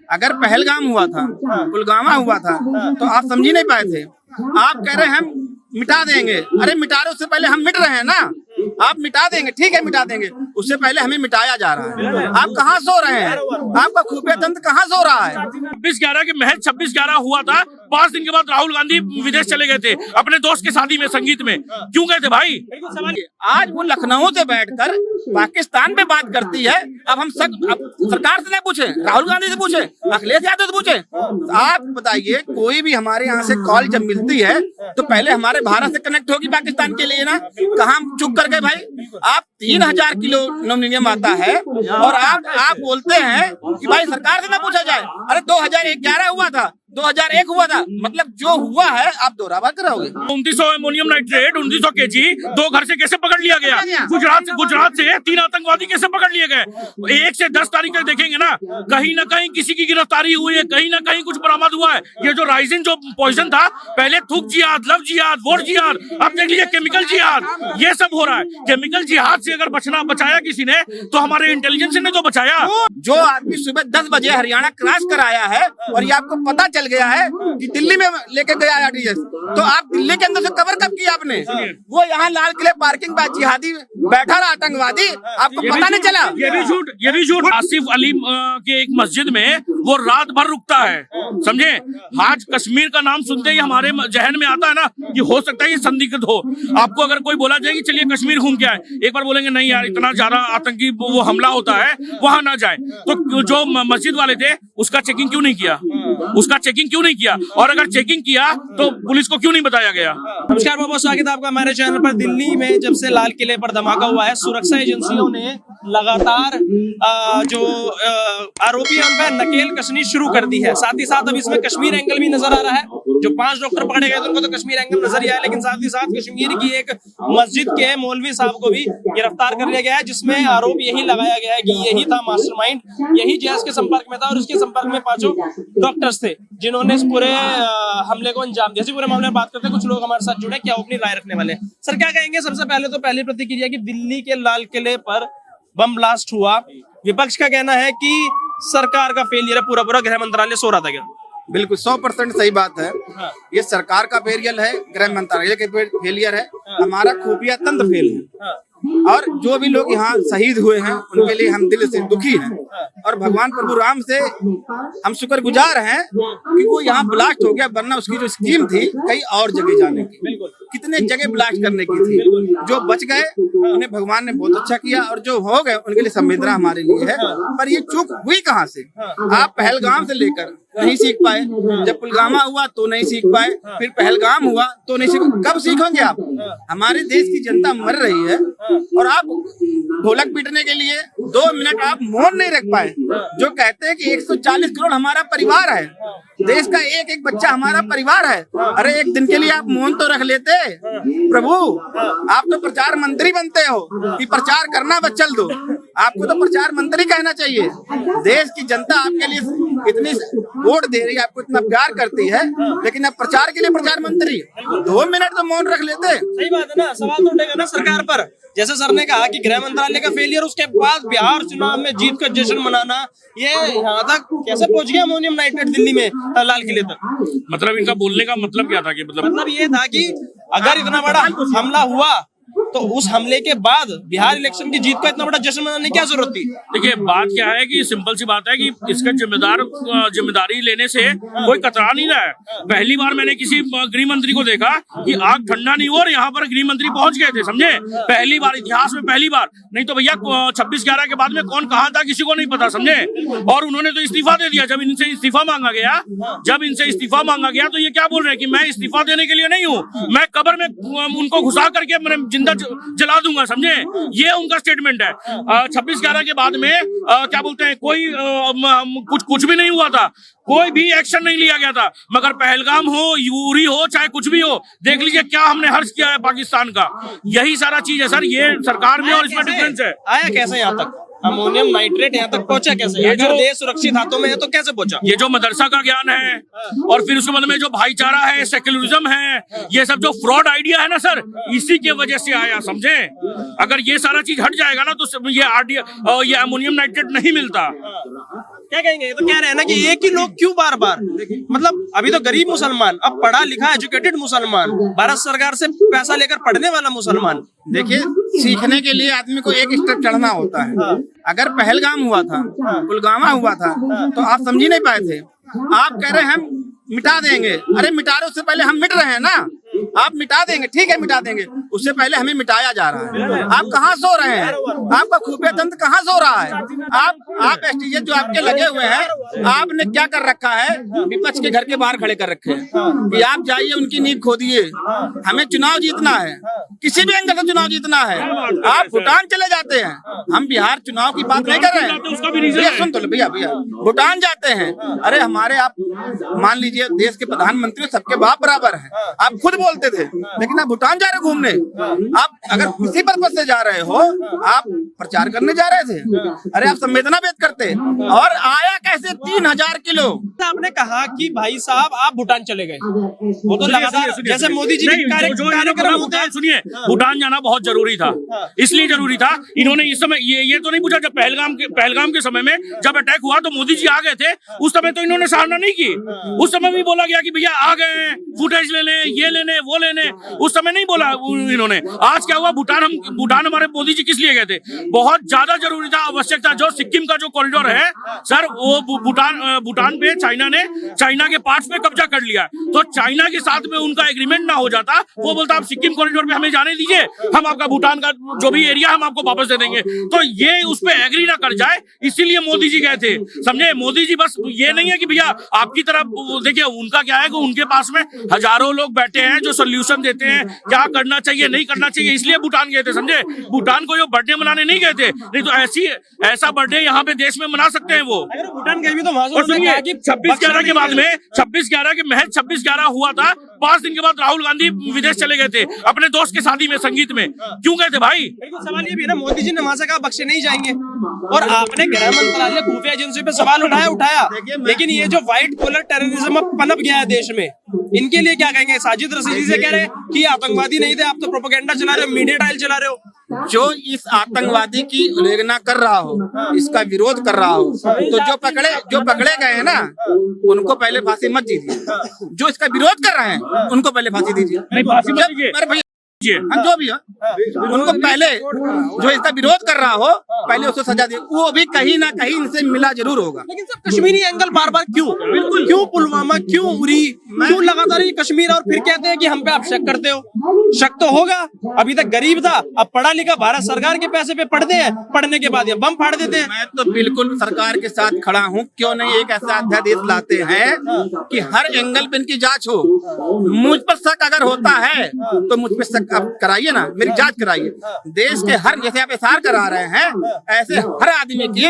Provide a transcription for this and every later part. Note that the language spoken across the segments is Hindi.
अगर पहलगाम हुआ था, पुलवामा हुआ था, तो आप समझ ही नहीं पाए थे। आप कह रहे हैं हम मिटा देंगे, अरे मिटा रहे उससे पहले हम मिट रहे हैं ना। आप मिटा देंगे, ठीक है मिटा देंगे, उससे पहले हमें मिटाया जा रहा है। आप कहाँ सो रहे हैं? आपका खुफिया तंत्र कहाँ सो रहा है? 26/11 के महज 26/11 हुआ था। 5 दिन के बाद राहुल गांधी विदेश चले गए थे अपने दोस्त की शादी में, संगीत में। क्यों गए थे भाई? आज वो लखनऊ से बैठकर पाकिस्तान पे बात करती है। अब हम सरकार से नहीं पूछे, राहुल गांधी से पूछे, अखिलेश यादव से पूछे। आप बताइए, कोई भी हमारे यहाँ से कॉल जब मिलती है तो पहले हमारे भारत से कनेक्ट होगी पाकिस्तान के लिए ना। कहाँ चुप कर गए भाई? आप 3000 किलो एल्युमिनियम आता है और आप बोलते हैं कि भाई सरकार से ना पूछा जाए। अरे 2011 हुआ था, 2001 हुआ था, मतलब जो हुआ है आप दोहरावा कराओगे। 2900 अमोनियम नाइट्रेट 2900 kg 2 घर से कैसे पकड़ लिया गया? गुजरात से 3 आतंकवादी कैसे पकड़ लिए गए? 1 से 10 तारीख तक देखेंगे ना, कहीं ना कहीं किसी की गिरफ्तारी हुई है, कहीं ना कहीं कुछ बरामद हुआ है। ये जो राइजिन जो पॉइजन था, पहले थूक जिहाद, लव जिहाद, वोट जिहाद, अब देख लीजिए केमिकल जिहाद, ये सब हो रहा है। केमिकल जिहाद से अगर बचाया किसी ने तो हमारे इंटेलिजेंस ने तो बचाया। जो आदमी सुबह 10 बजे हरियाणा क्रॉस कराया है और ये आपको पता चल गया है कि दिल्ली में लेके गया आरटीएस, तो आप दिल्ली के अंदर से कवर कब किया आपने? वो यहाँ लाल किले पार्किंग पर जिहादी बैठा रहा, आतंकवादी, आपको पता नहीं चला? ये भी झूठ। आसिफ अली के एक मस्जिद में वो रात भर रुकता है, समझे? आज कश्मीर का नाम सुनते ही हमारे जहन में आता है ना कि हो सकता है ये संदिग्ध हो। आपको अगर कोई बोला जाए कि चलिए कश्मीर घूम के आए, एक बार बोलेंगे नहीं यार इतना ज्यादा आतंकी वो हमला होता है, वहां ना जाए। तो जो मस्जिद वाले थे उसका चेकिंग क्यों नहीं किया? और अगर चेकिंग किया तो पुलिस को क्यों नहीं बताया गया? नमस्कार, बहुत बहुत स्वागत है आपका हमारे चैनल पर। दिल्ली में जब से लाल किले पर धमाका हुआ है, सुरक्षा एजेंसियों ने लगातार जो आरोपी है उन पर नकेल कसनी शुरू कर दी है। साथ ही साथ अब इसमें कश्मीर एंगल भी नजर आ रहा है। जो 5 डॉक्टर पकड़े गए थे उनको तो कश्मीर एंगल नजर ही आया, लेकिन साथ ही साथ कश्मीर की एक मस्जिद के मौलवी साहब को भी गिरफ्तार कर लिया गया है, जिसमें आरोप यही लगाया गया है कि यही था मास्टरमाइंड, यही जैश के संपर्क में था और उसके संपर्क में 5 डॉक्टर्स थे जिन्होंने इस पूरे हमले को अंजाम दिया। पूरे मामले में बात करते हैं, कुछ लोग हमारे साथ जुड़े, क्या अपनी राय रखने वाले हैं। सर क्या कहेंगे? सबसे पहले तो पहली प्रतिक्रिया की दिल्ली के लाल किले पर बम ब्लास्ट हुआ, विपक्ष का कहना है कि सरकार का फेलियर है, पूरा गृह मंत्रालय सो रहा था क्या? बिल्कुल 100% सही बात है। ये सरकार का फेलियर है, गृह मंत्रालय के फेलियर है, हमारा खुफिया तंत्र फेल है। और जो भी लोग यहाँ शहीद हुए हैं उनके लिए हम दिल से दुखी हैं और भगवान प्रभु राम से हम शुक्रगुजार हैं कि वो यहाँ ब्लास्ट हो गया, वरना उसकी जो स्कीम थी कई और जगह जाने की, कितने जगह ब्लास्ट करने की थी। जो बच गए उन्हें भगवान ने बहुत अच्छा किया और जो हो गए उनके लिए संवेदना हमारे लिए है। पर ये चूक हुई कहाँ से? आप पहलगाम से लेकर नहीं सीख पाए, जब पुलवामा हुआ तो नहीं सीख पाए, फिर पहलगाम हुआ तो नहीं सीख, कब सीखोगे आप? हमारे देश की जनता मर रही है और आप ढोलक पीटने के लिए 2 मिनट आप मौन नहीं रख पाए। जो कहते हैं कि 140 करोड़ हमारा परिवार है, देश का एक एक बच्चा हमारा परिवार है, अरे एक दिन के लिए आप मौन तो रख लेते। प्रभु आप तो प्रचार मंत्री बनते हो कि प्रचार करना बस चल दो, आपको तो प्रचार मंत्री कहना चाहिए। देश की जनता आपके लिए इतनी वोट दे रही है, आपको इतना प्यार करती है, लेकिन अब प्रचार के लिए प्रचार मंत्री 2 मिनट तो मौन रख लेते। सही बात है ना, सवाल तो उठेगा ना सरकार पर। जैसे सर ने कहा कि गृह मंत्रालय का फेलियर, उसके बाद बिहार चुनाव में जीत का जश्न मनाना, ये यहाँ तक कैसे पहुंच गया अमोनियम नाइट्रेट दिल्ली में लाल किले तक? मतलब इनका बोलने का मतलब क्या था कि मतलब ये था कि अगर इतना बड़ा हमला हुआ तो उस हमले के बाद बिहार इलेक्शन की जीत का इतना बड़ा जश्न मनाने की क्या जरूरत थी? देखिए बात क्या है कि सिंपल सी बात है कि इसका जिम्मेदारी लेने से कोई कतरा नहीं रहा है। पहली बार मैंने किसी गृह मंत्री को देखा कि आग ठंडा नहीं हुआ और यहाँ पर गृह मंत्री पहुंच गए थे, समझे? पहली बार इतिहास में, पहली बार। नहीं तो भैया 26/11 के बाद में कौन कहाँ था किसी को नहीं पता, समझे? और उन्होंने तो इस्तीफा दे दिया। जब इनसे इस्तीफा मांगा गया तो ये क्या बोल रहे हैं कि मैं इस्तीफा देने के लिए नहीं हूँ, मैं कब्र में उनको घुसा करके जिंदा जला दूंगा, समझे? ये उनका स्टेटमेंट है। 26/11 के बाद में क्या बोलते हैं, कोई कुछ भी नहीं हुआ था, कोई भी एक्शन नहीं लिया गया था। मगर पहलगाम हो, यूरी हो, चाहे कुछ भी हो, देख लीजिए क्या हमने हर्ष किया है पाकिस्तान का। यही सारा चीज है सर, ये सरकार में और इसमें डिफरेंस है। आया कैसे यहाँ तक अमोनियम नाइट्रेट, यहाँ तक पहुंचा कैसे? ये जो देश सुरक्षित हाथों में है तो कैसे पहुंचा? ये जो मदरसा का ज्ञान है और फिर उसके बाद में जो भाईचारा है, सेक्युलरिज्म है, ये सब जो फ्रॉड आइडिया है ना सर, इसी के वजह से आया, समझे? अगर ये सारा चीज हट जाएगा ना तो ये अमोनियम नाइट्रेट नहीं मिलता। क्या कहेंगे? ये तो कह रहे हैं ना कि एक ही लोग क्यों बार बार, मतलब अभी तो गरीब मुसलमान, अब पढ़ा लिखा एजुकेटेड मुसलमान, भारत सरकार से पैसा लेकर पढ़ने वाला मुसलमान। देखिए, सीखने के लिए आदमी को एक स्टेप चढ़ना होता है। अगर पहलगाम हुआ था, पुलवामा हुआ था, तो आप समझ ही नहीं पाए थे। आप कह रहे हैं हम मिटा देंगे, अरे मिटा रहे उससे पहले हम मिट रहे हैं ना। आप मिटा देंगे, ठीक है मिटा देंगे, उससे पहले हमें मिटाया जा रहा है। आप कहाँ सो रहे हैं? आपका खुफिया तंत्र कहाँ सो रहा है? आप एसटीएफ जो आपके लगे हुए हैं, आपने क्या कर रखा है? विपक्ष के घर के बाहर खड़े कर रखे हैं कि आप जाइए उनकी नींव खोदिए, हमें चुनाव जीतना है, किसी भी एंगल से चुनाव जीतना है। आप भूटान चले जाते हैं, हम बिहार चुनाव की बात नहीं कर रहे हैं। भैया सुन तो लो, भैया भूटान जाते हैं, अरे हमारे आप मान लीजिए देश के प्रधानमंत्री सबके बाप बराबर है, आप खुद बोलते थे, लेकिन आप भूटान जा रहे घूमने। आप अगर किसी पर्पज से जा रहे हो, आप प्रचार करने जा रहे थे, अरे आप संवेदना व्यक्त करते। और आया कैसे 3000 किलो? आपने कहा कि भाई साहब आप भूटान चले गए, वो तो लगातार जैसे मोदी जी के कार्यक्रम होते हैं। सुनिए, भूटान जाना बहुत जरूरी था, इसलिए जरूरी था। इन्होंने इस समय ये तो नहीं पूछा, जब पहलगाम के समय में जब अटैक हुआ तो मोदी जी आ गए थे, उस समय तो इन्होंने सराहना नहीं की। उस समय भी बोला गया कि भैया आ गए, फुटेज ले लें, ये लेने वो लेने, उस समय नहीं बोला इन्होंने। आज क्या हुआ? भूटान हमारे मोदी जी किस लिए गए थे? बहुत ज्यादा जरूरी था, आवश्यक था। जो सिक्किम का जो कॉरिडोर है सर, वो भूटान पे चाइना के पार्ट्स पे कब्जा कर लिया, तो चाइना के साथ में उनका एग्रीमेंट ना हो जाता, वो बोलता आप सिक्किम कॉरिडोर पे हमें जाने दीजिए, हम आपका भूटान का जो भी एरिया हम आपको वापस दे देंगे, तो ये उस पे एग्री ना कर जाए, इसीलिए मोदी जी गए थे। समझे? मोदी जी बस ये नहीं है कि भैया आपकी तरफ देखिए, उनका क्या है कि उनके पास में हजारों लोग बैठे हैं जो सोल्यूशन देते हैं, क्या करना चाहिए नहीं करना चाहिए, इसलिए भूटान गए थे। समझे? भूटान को जो बर्थडे मनाने नहीं गए थे, नहीं तो ऐसा बर्थडे यहाँ पे देश में मना सकते हैं वो। अगर भूटान गए भी तो और सुनिए, 26/11 के बाद में 26/11 के महज 26/11 हुआ था, 5 दिन के बाद राहुल गांधी विदेश चले गए थे अपने दोस्त की शादी में, संगीत में। क्यों गए थे भाई? सवाल ये भी है ना, मोदी जी ने वहां से कहा बख्शे नहीं जाएंगे, और आपने गृह मंत्रालय खुफिया एजेंसी पे सवाल उठाया। लेकिन ये जो व्हाइट कॉलर टेररिज्म पनप गया है देश में, इनके लिए क्या कहेंगे? साजिद रशीदी से कह रहे हैं कि आतंकवादी नहीं थे, आप तो प्रोपेगेंडा चला रहे हो, मीडिया ट्रायल चला रहे हो। जो इस आतंकवादी की उल्लेखना कर रहा हो, इसका विरोध कर रहा हो, तो जो पकड़े गए हैं ना, उनको पहले फांसी मत दीजिए। जो इसका विरोध कर रहे हैं उनको पहले फांसी दीजिए। जो भी हो, उनको पहले, जो इसका विरोध कर रहा हो, पहले उसको सजा दे। वो भी कहीं ना कहीं इनसे मिला जरूर होगा। लेकिन सब कश्मीरी एंगल बार बार क्यों? बिल्कुल क्यों पुलवामा, क्यों उरी, क्यों लगातार ये कश्मीर, और फिर कहते हैं कि हम पे आप शक करते हो। शक तो होगा, अभी तक गरीब था, अब पढ़ा लिखा, भारत सरकार के पैसे पे पढ़ते हैं, पढ़ने के बाद ये बम फाड़ देते हैं। मैं तो बिल्कुल सरकार के साथ खड़ा हूँ। क्यों नहीं एक ऐसा अध्यादेश लाते हैं कि हर एंगल पे इनकी जांच हो। मुझ पर शक अगर होता है तो मुझ पर शक आप कराइए ना, मेरी जांच कराइए। देश के हर, जैसे आप एसआर करा रहे हैं, ऐसे हर आदमी की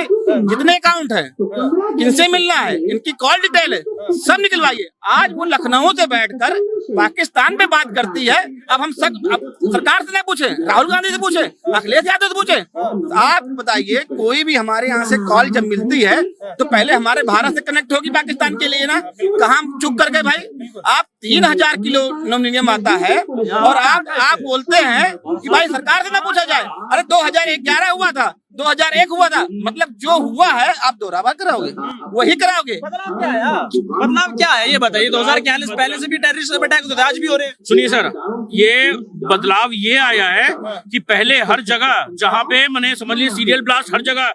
जितने अकाउंट है, किनसे मिलना है, इनकी कॉल डिटेल है, सब निकलवाइए। आज वो लखनऊ से बैठकर पाकिस्तान पे बात करती है। अब हम सरकार से नहीं पूछे, राहुल गांधी से पूछे, अखिलेश यादव से पूछे। आप बताइए, कोई भी हमारे यहाँ से कॉल जब मिलती है तो पहले हमारे भारत से कनेक्ट होगी पाकिस्तान के लिए ना। कहाँ चुप कर गए भाई? आप 3000 किलो नमनीयम आता है और आप बोलते हैं कि भाई सरकार से ना पूछा जाए। अरे 2011 हुआ था, 2001 हुआ था, मतलब जो हुआ है आप दोहरावा कराओगे, वही कराओगे। बदलाव क्या है ये बताइए? 2041 पहले से भी टेररिस्ट अटैक होते थे, आज भी हो रहे हैं। सुनिए सर, ये बदलाव ये आया है कि पहले हर जगह जहाँ पे मैंने समझ लिया सीरियल ब्लास्ट हर जगह,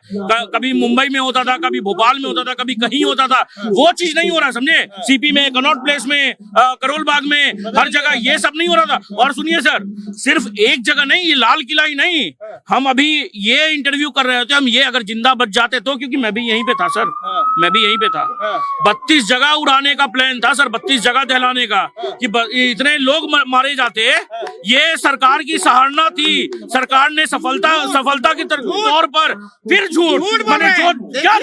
कभी मुंबई में होता था, कभी भोपाल में होता था, कभी कहीं होता था, वो चीज नहीं हो रहा। समझे? सीपी में, कनॉट प्लेस में, करोल बाग में, हर जगह ये सब नहीं हो रहा था। और सुनिए सर, सिर्फ एक जगह नहीं, ये लाल किला ही नहीं, हम अभी ये इंटरव्यू कर रहे होते, हम ये अगर जिंदा बच जाते तो, क्योंकि मैं भी यहीं पे था सर, मैं भी यहीं पे था। 32 जगह उड़ाने का प्लान था सर, 32 जगह दहलाने का, कि इतने लोग मारे जाते। ये सरकार की सराहना थी, सरकार ने सफलता के तौर पर फिर झूठ, क्या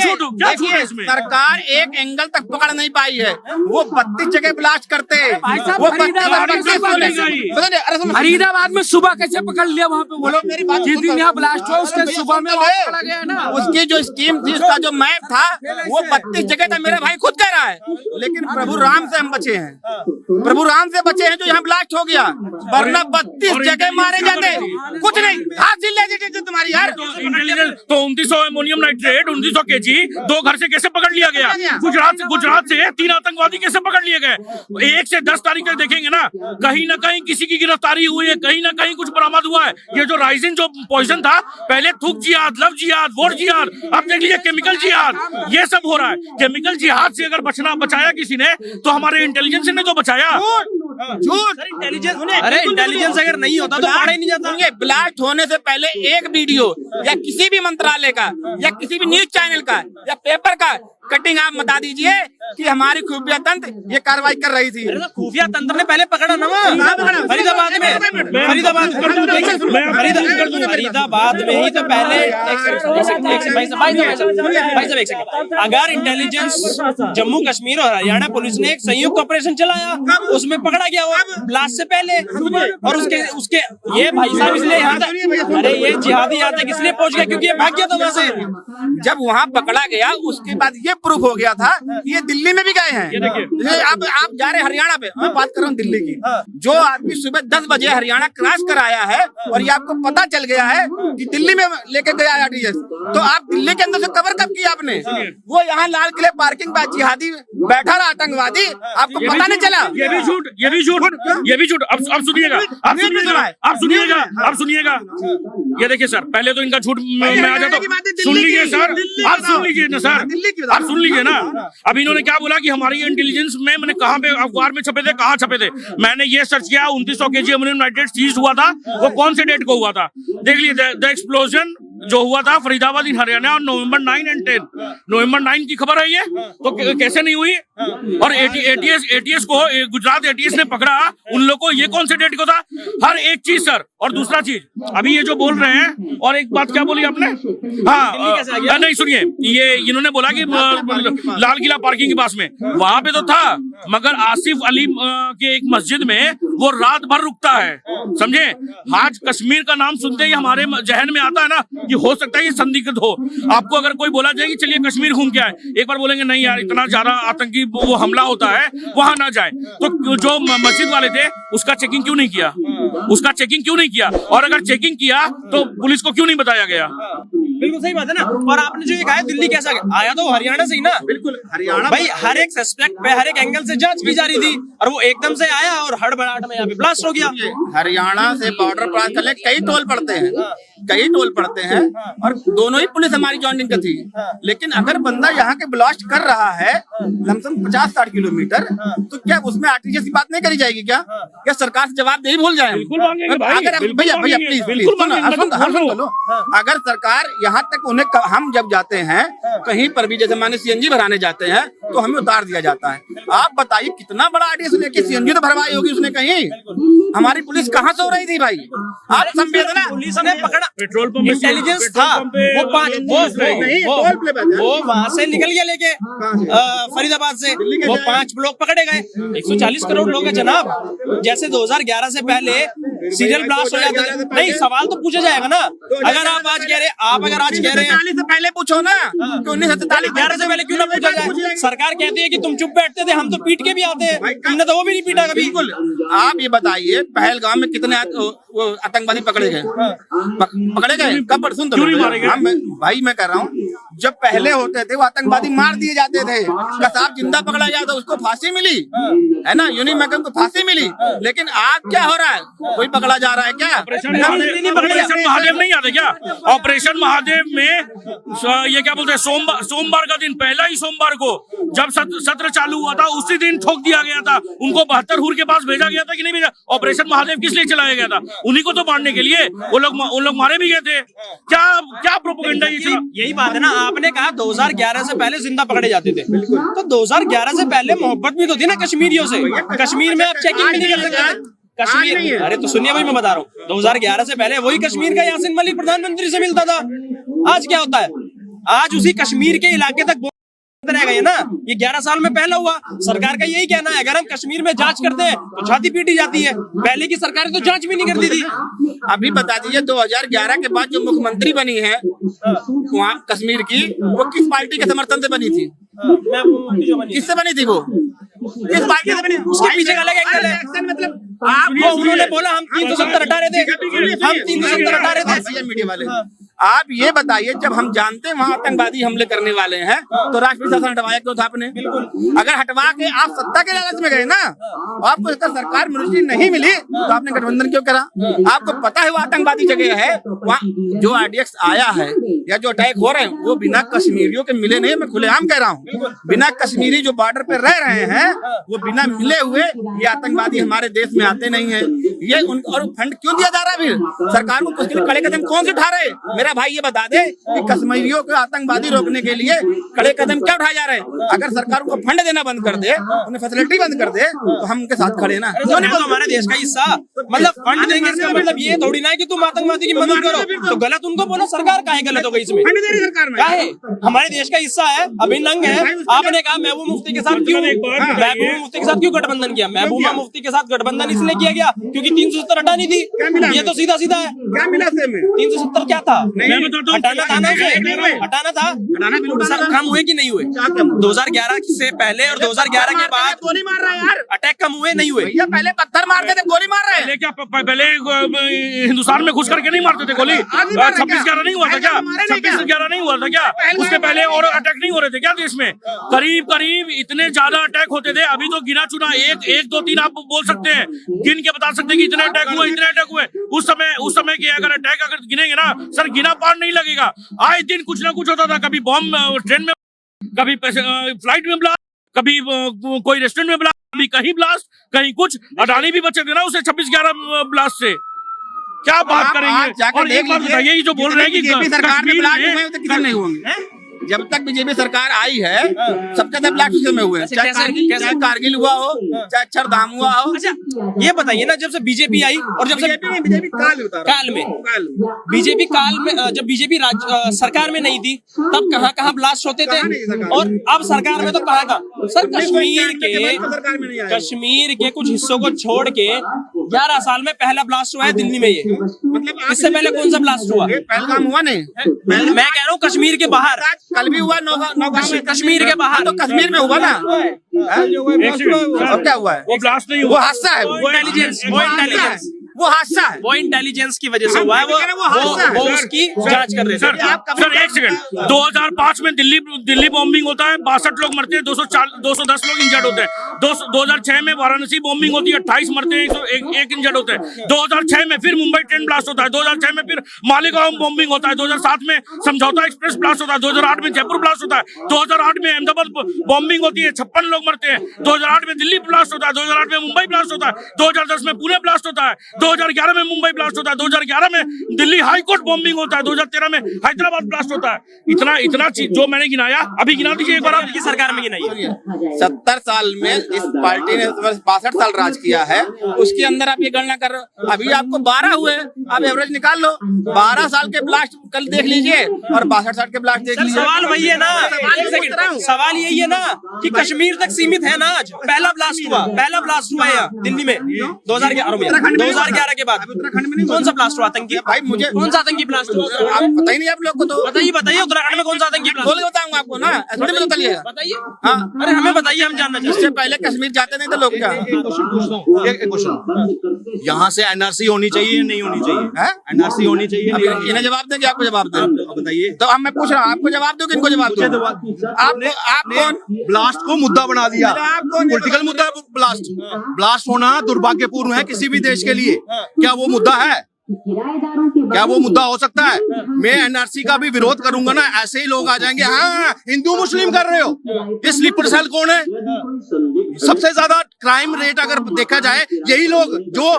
झूठ इसमें? सरकार एक एंगल तक पकड़ नहीं पाई है। वो 32 जगह ब्लास्ट करते, वो फरीदाबाद में सुबह कैसे पकड़ लिया वहाँ पे? बोलो मेरी बात, जिस दिन यहाँ ब्लास्ट हुआ उसके सुबह में पकड़ा गया ना। उसकी जो स्कीम थी, उसका जो मैप था, वो 32 जगह था, मेरा भाई खुद कह रहा है। लेकिन प्रभु राम से हम बचे हैं, प्रभु राम से बचे हैं जो यहाँ ब्लास्ट हो गया, वरना 32 जगह मारे जाते। कुछ नहीं, हाथ ले जाते तुम्हारी यार। तो 2900 अमोनियम नाइट्रेट, 2900 kg 2 घर से कैसे पकड़ लिया गया? गुजरात से 3 आतंकवादी कैसे पकड़ लिए गए? 1 से 10 तारीख तक देखेंगे ना, कहीं ना कहीं किसी की गिरफ्तारी हुई है, कहीं ना कहीं कुछ बरामद हुआ है। ये जो राइजिन जो पॉइजन था, पहले थूक जिहाद, लव जिहाद, वोट जिहाद, अब देख लीजिए केमिकल जिहाद, ये सब हो रहा है। केमिकल जिहाद से अगर बचाया किसी ने, तो हमारे इंटेलिजेंस ने तो बचाया। झूठ। इंटेलिजेंस अगर नहीं होता तो पढ़ा ही नहीं जाता। ये ब्लास्ट होने से पहले एक वीडियो या किसी भी मंत्रालय का या किसी भी न्यूज चैनल का या पेपर का कटिंग आप बता दीजिए कि हमारी खुफिया तंत्र ये कार्रवाई कर रही थी। खुफिया तंत्र ने पहले पकड़ा ना फरीदाबाद में, फरीदाबाद में ही तो पहले। अगर इंटेलिजेंस जम्मू कश्मीर और हरियाणा पुलिस ने एक संयुक्त ऑपरेशन चलाया, उसमें पकड़ा गया वो ब्लास्ट से पहले, और उसके ये भाई साहब इसलिए यहाँ तक, अरे ये जिहादी यहाँ तक इसलिए पहुंच गया क्योंकि ये भाग गया था वहां से। जब वहाँ पकड़ा गया उसके बाद ये प्रूफ हो गया था कि ये दिल्ली में भी गए हैं। ये अब आप जा रहे हरियाणा पे, मैं बात कर रहा हूँ दिल्ली की। जो आदमी सुबह 10 बजे हरियाणा क्रॉस कर आया है और ये आपको पता चल गया है कि दिल्ली में लेके गया आरटीएस, तो आप दिल्ली के अंदर से कवर कब किया आपने? वो यहाँ लाल किले पार्किंग पर जिहादी बैठा रहा आतंकवादी, आपको पता नहीं चला? ये भी झूठ, ये भी झूठ, ये भी झूठ। अब सुनिएगा, आप सुनिएगा। ये देखिए सर, पहले तो इनका झूठ मैं आ जाता हूँ। सुन लीजिए सर, आप सुन लीजिए ना सर, आप सुन लीजिए ना। अब इन्होंने क्या बोला कि हमारी इंटेलिजेंस में, मैंने कहाँ पे अखबार में छपे थे, कहाँ छपे थे? मैंने ये सर्च किया, 2900 kg अमोनियम नाइट्रेट सीज हुआ था, वो कौन से डेट को हुआ था? देख लीजिए, द एक्सप्लोजन जो हुआ था फरीदाबाद इन हरियाणा और November 9 and 10, November 9 की खबर है ये, तो कैसे नहीं हुई? और एटीएस को गुजरात एटीएस ने पकड़ा, उन लोग को ये कौन से डेट को था? हर एक चीज सर। और दूसरा चीज, अभी ये जो बोल रहे हैं, और एक बात क्या बोली आपने? हाँ नहीं सुनिए, ये इन्होंने बोला कि लाल किला पार्किंग के पास में, वहां पे तो था, मगर आसिफ अली के एक मस्जिद में वो रात भर रुकता है, समझे? आज कश्मीर का नाम सुनते ही हमारे जहन में आता है ना कि हो सकता है ये संदिग्ध हो। आपको अगर कोई बोला जाए कि चलिए कश्मीर घूम के आए, एक बार बोलेंगे नहीं यार इतना ज्यादा आतंकी वो हमला होता है, वहां ना जाए। तो जो मस्जिद वाले थे उसका चेकिंग क्यों नहीं किया? उसका चेकिंग क्यों नहीं किया? और अगर चेकिंग किया तो पुलिस को क्यों नहीं बताया गया? बिल्कुल सही बात है ना। और आपने जो ये कहा दिल्ली कैसा आया, तो हरियाणा से ही ना। बिल्कुल हरियाणा भाई, हर एक सस्पेक्ट पे हर एक एंगल से जांच की जा रही थी, और वो एकदम से आया और हड़बड़ाहट में यहाँ पे ब्लास्ट हो गया। हरियाणा से बॉर्डर क्रॉस करने कई टोल पड़ते हैं, कई टोल पड़ते हैं, और दोनों ही पुलिस हमारी जॉइनिंग का थी। लेकिन अगर बंदा यहाँ के ब्लास्ट कर रहा है लमसम 50-60 किलोमीटर, तो क्या उसमें आरटीएस की बात नहीं करी जाएगी? क्या सरकार से जवाब दे ही भूल जाए? अगर भैया प्लीज सुनो, अगर सरकार यहाँ तक उन्हें, हम जब जाते हैं कहीं पर भी, जैसे माने सीएनजी भराने जाते हैं तो हमें उतार दिया जाता है। आप बताइए कितना बड़ा आरटीएस लेके सीएनजी तो भरवाई होगी उसने कहीं? हमारी पुलिस कहाँ सो रही थी भाई? आप संवेदना, पुलिस ने पकड़ा, पेट्रोल पंप इंटेलिजेंस था, वो वहां से निकल गया लेके फरीदाबाद से, वो 5 लोग पकड़े गए। 140 करोड़ लोग हैं जनाब। जैसे 2011 से पहले सीरियल ब्लास्ट हो जाता है, नहीं सवाल तो पूछा जाएगा ना। अगर आप आज कह रहे हैं, आप अगर आज कह रहे हैं, 1943 से पहले पूछो ना, 1943 से पहले क्यों ना पूछा जाए? सरकार कहती है कि तुम चुप बैठते थे, हम तो पीट के भी आते हैं, तुमने तो वो भी नहीं पीटा कभी। बिल्कुल। आप ये बताइए पहलगाम में कितने आतंकवादी पकड़े गए? पकड़े गए कब? सुन तो हम भाई, मैं कह रहा हूँ जब पहले होते थे वो आतंकवादी मार दिए जाते थे, कसाब जिंदा पकड़ा जाता उसको फांसी मिली है ना, यूनी मैकम को फांसी मिली। लेकिन आज क्या हो रहा है? कोई पकड़ा जा रहा है क्या? ऑपरेशन महादेव नहीं आते क्या? ऑपरेशन महादेव में ये क्या बोलते हैं, सोमवार का दिन, पहला ही सोमवार को जब सत्र चालू हुआ था उसी दिन ठोक दिया गया था। उनको 72 हुर के पास भेजा गया था कि नहीं भेजा? ऑपरेशन महादेव किस लिए चलाया गया था? उन्हीं को तो मारने के लिए। उन लोग मारे भी गए थे। क्या प्रोपेगेंडा? यही बात है ना। आपने कहा 2011 से पहले जिंदा पकड़े जाते थे, तो 2011 से पहले मोहब्बत भी तो थी ना कश्मीरियों से। कश्मीर में आप चेकिंग भी नहीं कर सकते कश्मीर। अरे तो सुनिए भाई, मैं बता रहा हूँ 2011 से पहले वही कश्मीर का यासीन मलिक प्रधानमंत्री से मिलता था। आज क्या होता है? आज उसी कश्मीर के इलाके तक रह गए ना। ये 11 साल में पहला हुआ। सरकार का यही कहना है, अगर हम कश्मीर में जांच करते हैं तो छाती पीटी जाती है। पहले की सरकार तो जांच भी नहीं करती थी। अभी बता दीजिए 2011 के बाद जो मुख्यमंत्री बनी है वहाँ कश्मीर की, वो किस पार्टी के समर्थन से बनी थी? किससे बनी थी वो? किस पार्टी से बने? उसके पीछे का अलग एंगल है। एक्शन मतलब वो उन्होंने बोला हम 370 हटा रहे थे, हम 370 हटा रहे थे। सीएम मीडिया वाले, आप ये बताइए, जब हम जानते हैं वहाँ आतंकवादी हमले करने वाले हैं, तो राष्ट्रीय शासन हटवाया क्यों था आपने? अगर हटवा के आप सत्ता के लालच में गए ना, आपको इसका सरकार मिनिस्ट्री नहीं मिली, तो आपने गठबंधन क्यों करा? आपको पता है वो आतंकवादी जगह है, वहाँ जो आरडीएक्स आया है या जो अटैक हो रहे हैं वो बिना कश्मीरियों के मिले नहीं। मैं खुलेआम कह रहा हूँ, बिना कश्मीरी जो बॉर्डर पे रह रहे हैं वो बिना मिले हुए ये आतंकवादी हमारे देश में आते नहीं है। ये और फंड क्यों दिया जा रहा है? फिर सरकार को उसके लिए कड़े कदम कौन से उठा रहे? मेरा भाई ये बता दे कि कश्मीरियों को आतंकवादी रोकने के लिए कड़े कदम क्या उठाए जा रहे हैं? अगर सरकार को फंड देना बंद कर दे, उन्हें फैसिलिटी बंद कर दे, तो हम उनके साथ खड़े ना। क्यों नहीं? तो हमारे देश का हिस्सा, मतलब फंड देंगे इसका मतलब ये थोड़ी ना है कि तुम आतंकवादी की मदद करो। तो गलत उनको बोलो, सरकार काहे गलत हो गई इसमें? फंड दे रही सरकार में, काहे? हमारे देश का हिस्सा है, अभिन्न अंग है। आपने कहा महबूबा मुफ्ती के साथ क्यों गठबंधन किया? महबूबा मुफ्ती के साथ गठबंधन इसलिए किया गया क्योंकि 370 हटानी थी। ये तो सीधा सीधा है। क्या मिला से में? 370 क्या था? हटाना था ना, हटाना था। बिल्कुल सर कम हुए कि नहीं हुए? 2011 से पहले और 2011 के बाद गोली मार रहे हैं यार। अटैक कम हुए नहीं हुए? भैया पहले पत्थर मारते थे, गोली मार रहे हैं। पहले क्या पहले हिंदुस्तान में घुस करके नहीं मारते थे गोली? 26/11 नहीं हुआ था क्या? 26/11 नहीं हुआ था क्या? उसके पहले और अटैक नहीं हो रहे थे क्या देश में? करीब करीब इतने ज्यादा अटैक होते थे। अभी तो गिना चुना 1, 2, 3 आप बोल सकते हैं, गिन के बता सकते हैं कि इतने अटैक हुए, इतने अटैक हुए। उस समय के अगर अटैक अगर गिनेंगे ना सर, गिना पार नहीं लगेगा। आए दिन कुछ ना कुछ होता था। कभी बॉम्ब ट्रेन में, कभी फ्लाइट में ब्लास्ट, कभी कोई रेस्टोरेंट में ब्लास्ट, कभी कहीं ब्लास्ट, कहीं कुछ। अडानी भी बचे थे ना उसे 26/11 ब्लास्ट से। क्या बात करेंगे? और एक बात बताइए, ये जो बोल रहे हैं कि बीजेपी सरकार में कश्मीर ब्लास्ट में- हुए तो किसी नहीं होंगे। जब तक बीजेपी सरकार आई है सबके साथ ब्लास्ट किसी में हुए, चाहे कारगिल हुआ हो, चाहे अक्षरधाम हुआ हो। अच्छा ये बताइए ना, जब से बीजेपी आई और जब से बीजेपी काल में बीजेपी काल में जब बीजेपी सरकार में नहीं थी तब कहाँ कहाँ ब्लास्ट होते थे, और अब सरकार में तो कहाँ कहाँ। सर कश्मीर के कुछ हिस्सों को छोड़ के 11 साल में पहला ब्लास्ट हुआ है दिल्ली में। ये मतलब इससे पहले कौन सा ब्लास्ट हुआ? पहलगाम हुआ नहीं, मैं कह रहा हूँ कश्मीर के बाहर। कल भी हुआ नौगांव में। कश्मीर के बाहर तो कश्मीर में हुआ ना। और क्या हुआ है? वो ब्लास्ट नहीं वो हुआ, हादसा है, वो हादसा है। वो इंटेलिजेंस की वजह से हुआ है। वो उसकी जांच कर रहे थे। सर एक सेकंड, 2005 में दिल्ली बॉम्बिंग होता है, 62 लोग मरते हैं, 210 लोग इंजर्ड होते हैं। 2006 में वाराणसी बॉम्बिंग होती है, 28 मरते हैं, 101 इंजर्ड होते हैं। 2006 में फिर मुंबई ट्रेन ब्लास्ट होता है, 2006 में फिर मालेगांव बॉम्बिंग होता है, 2007 में समझौता एक्सप्रेस ब्लास्ट होता है, 2008 में जयपुर ब्लास्ट होता है, 2008 में अहमदाबाद बॉम्बिंग होती है, 56 लोग मरते हैं, 2008 में दिल्ली ब्लास्ट होता है, 2008 में मुंबई ब्लास्ट होता है, 2010 में पुणे ब्लास्ट होता है, 2011 में मुंबई ब्लास्ट होता है, 2011 में दिल्ली हाई कोर्ट बॉम्बिंग होता है, 2013 में हैदराबाद ब्लास्ट होता है। इतना चीज जो मैंने गिनाया, अभी गिना दीजिए एक बार आप। की सरकार में गिनाई है। 70 साल में इस पार्टी ने 62 साल राज किया है, उसके अंदर आप ये गणना कर रहे हो। अभी आपको 12 हुए, आप एवरेज निकाल लो। 12 साल के ब्लास्ट कल देख लीजिए और 62 साल के ब्लास्ट देख लीजिए। सवाल वही है ना, सवाल यही है ना कि कश्मीर तक सीमित है ना। आज पहला ब्लास्ट हुआ है यहाँ दिल्ली में 2011 के बाद। उत्तराखंड में नहीं कौन सा ब्लास्ट हुआ आतंकी? भाई मुझे कौन सा आतंकी ब्लास्ट हुआ? आप पता ही नहीं आप लोग को, तो बताइए उत्तराखंड में कौन सा आतंकी ब्लास्ट? बोल बताऊंगा आपको ना, ऐसे में बताइएगा। बताइए। हाँ, अरे हमें बताइए, हम जानना चाहते इससे पहले कश्मीर जाते नहीं थे लोग क्या? यहाँ से एनआरसी होनी चाहिए या नहीं होनी चाहिए? एनआरसी होनी चाहिए? अब इन्हें जवाब दें कि आपको जवाब दें? बताइए। तो अब मैं पूछ रहा हूँ, आपको जवाब दो कि इनको जवाब दो? आप कौन? ब्लास्ट को मुद्दा बना दिया, आप कौन? पॉलिटिकल मुद्दा। ब्लास्ट होना दुर्भाग्यपूर्ण है किसी भी देश के लिए। क्या वो मुद्दा है? क्या वो मुद्दा हो सकता है? मैं एनआरसी का भी विरोध करूंगा ना, ऐसे ही लोग आ जाएंगे, हाँ हिंदू मुस्लिम कर रहे हो। ये स्लीपर सेल कौन है? सबसे ज्यादा क्राइम रेट अगर देखा जाए, यही लोग जो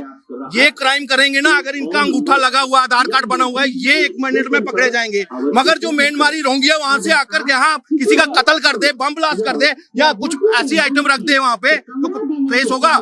ये क्राइम करेंगे ना, अगर इनका अंगूठा लगा हुआ, आधार कार्ड बना हुआ है, ये 1 मिनट में पकड़े जाएंगे। मगर जो म्यांमारी रोहिंग्या वहां से आकर के हाँ किसी का कत्ल कर दे, बम ब्लास्ट कर दे या कुछ ऐसी आइटम रख दे वहां पे, तो ट्रेस होगा।